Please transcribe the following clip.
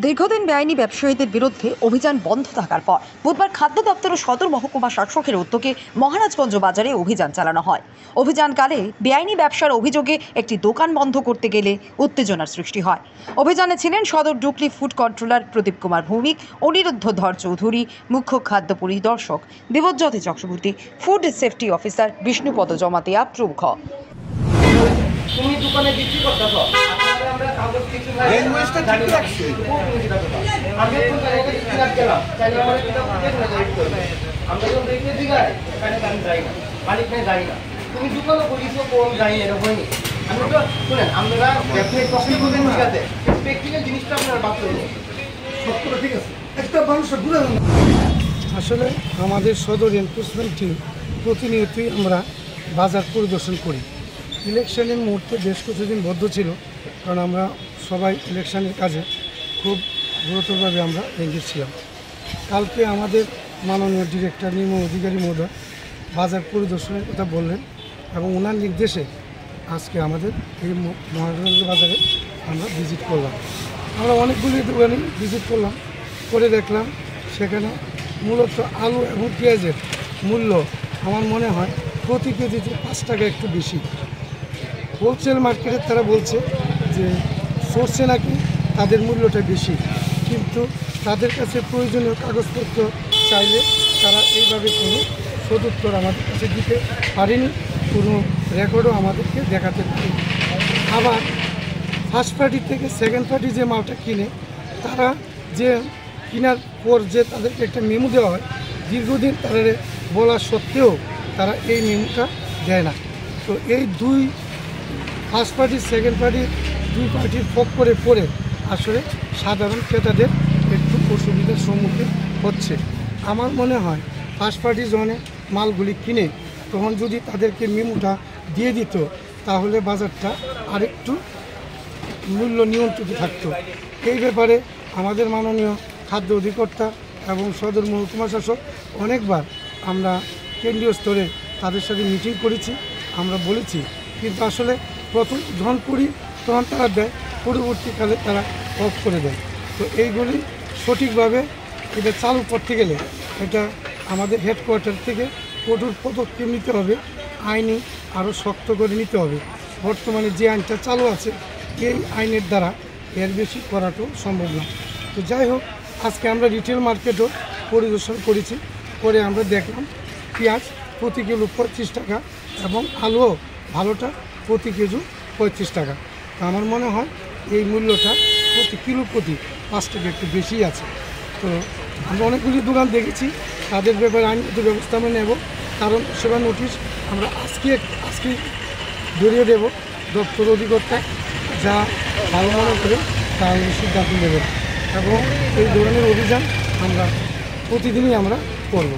দীর্ঘদিন বেআইনি ব্যবসায়ীদের বিরুদ্ধে অভিযান বন্ধ থাকার পর বুধবার খাদ্য দপ্তর ও সদর মহকুমা শাসকের উদ্যোগে মহারাজগঞ্জ বাজারে অভিযান চালানো হয়। অভিযানকালে বেআইনি ব্যবসার অভিযোগে একটি দোকান বন্ধ করতে গেলে উত্তেজনার সৃষ্টি হয়। অভিযানে ছিলেন সদর ডুকলি ফুড কন্ট্রোলার প্রদীপ কুমার ভৌমিক, অনিরুদ্ধ ধর চৌধুরী, মুখ্য খাদ্য পরিদর্শক Debjyoti Chakraborty, food safety officer Vishnupad Jamatia প্রমুখ। তুমি দোকানে বিক্রি করতেছ, আমরা কাগজ কিছু নাই, ল্যাঙ্গুয়েজটা ঠিক রাখছি। আমি তো এটা কিনা গেলাম, চাইলে আমরা এটা দেখে যাই করব। আমরা যখন দেখে দিগাই, এখানে আমি যাই না, মালিক নাই যাই না। তুমি দোকানে বলিছো কোন যাই না হয়নি। আমি তো শুনেন, আমরা ব্যবসায়িক প্রশ্ন করবেন ঠিকাতে, প্র্যাকটিক্যাল জিনিসটা আপনারা বাদ করে দিন। সত্যটা ঠিক আছে, একটা মানুষের বুঝা না। আসলে আমাদের সদর এনফোর্সমেন্ট টিম প্রতিনিয়তই আমরা বাজার পরিদর্শন করি। ইলেকশনের মুহূর্তে বেশ কিছুদিন বদ্ধ ছিল, কারণ আমরা সবাই ইলেকশনের কাজে খুব গুরুতরভাবে আমরা এগিয়ে ছিলাম। কালকে আমাদের মাননীয় ডিরেক্টর নির্মল অধিকারী মহোদয় বাজার পরিদর্শনের কথা বললেন এবং ওনার নির্দেশে আজকে আমাদের এই মহারাজগঞ্জ বাজারে আমরা ভিজিট করলাম। আমরা অনেকগুলি দোকানে ভিজিট করলাম, করে দেখলাম সেখানে মূলত আলু এবং পেঁয়াজের মূল্য আমার মনে হয় প্রতি কেজিতে 5 টাকা একটু বেশি। হোলসেল মার্কেটে তারা বলছে যে সোর্সে নাকি তাদের মূল্যটা বেশি, কিন্তু তাদের কাছে প্রয়োজনীয় কাগজপত্র চাইলে তারা এইভাবে কোনো সদুত্তর আমাদের কাছে দিতে পারেনি, কোনো রেকর্ডও আমাদেরকে দেখাতে পারেনি। আবার ফার্স্ট পার্টি থেকে সেকেন্ড পার্টি যে মালটা কিনে, তারা যে কেনার পর যে তাদেরকে একটা মেমো দেওয়া হয়, দীর্ঘদিন তারা বলা সত্ত্বেও তারা এই মেমোটা দেয় না। তো এই দুই ফার্স্ট পার্টি সেকেন্ড পার্টি দুই পার্টির পক্ষে পড়ে আসলে সাধারণ ক্রেতাদের একটু অসুবিধার সম্মুখীন হচ্ছে। আমার মনে হয় ফার্স্ট পার্টি জনে মালগুলি কিনে তখন যদি তাদেরকে মেমোটা দিয়ে দিত, তাহলে বাজারটা আরেকটু মূল্য নিয়ন্ত্রিত থাকতো। এই ব্যাপারে আমাদের মাননীয় খাদ্য অধিকর্তা এবং সদর মহকুমা শাসক অনেকবার আমরা কেন্দ্রীয় স্তরে তাদের সাথে মিটিং করেছি, আমরা বলেছি, কিন্তু আসলে প্রথম যখন করি তখন তারা দেয়, পরবর্তীকালে তারা অফ করে দেয়। তো এইগুলি সঠিকভাবে এটা চালু করতে গেলে এটা আমাদের হেডকোয়ার্টার থেকে কঠোর পদক্ষেপ নিতে হবে, আইনি আরও শক্ত করে নিতে হবে। বর্তমানে যে আইনটা চালু আছে এই আইনের দ্বারা এর বেশি করাটাও সম্ভব না। তো যাই হোক, আজকে আমরা রিটেল মার্কেটও পরিদর্শন করেছি, করে আমরা দেখলাম পেঁয়াজ প্রতি কিলো 25 টাকা এবং আলুও ভালোটা প্রতি কেজি 35 টাকা। তো আমার মনে হয় এই মূল্যটা প্রতি কিলো প্রতি 5 টাকা একটু বেশি আছে। তো আমরা অনেকগুলি দোকান দেখেছি, তাদের ব্যাপারে আইনগত ব্যবস্থা আমরা নেব, কারণ সেবা নোটিশ আমরা আজকে ধরিয়ে দেব। দপ্তর অধিকর্তা যা ভালো মনে করে তা সিদ্ধান্ত নেব এবং এই ধরনের অভিযান আমরা প্রতিদিনই আমরা করব।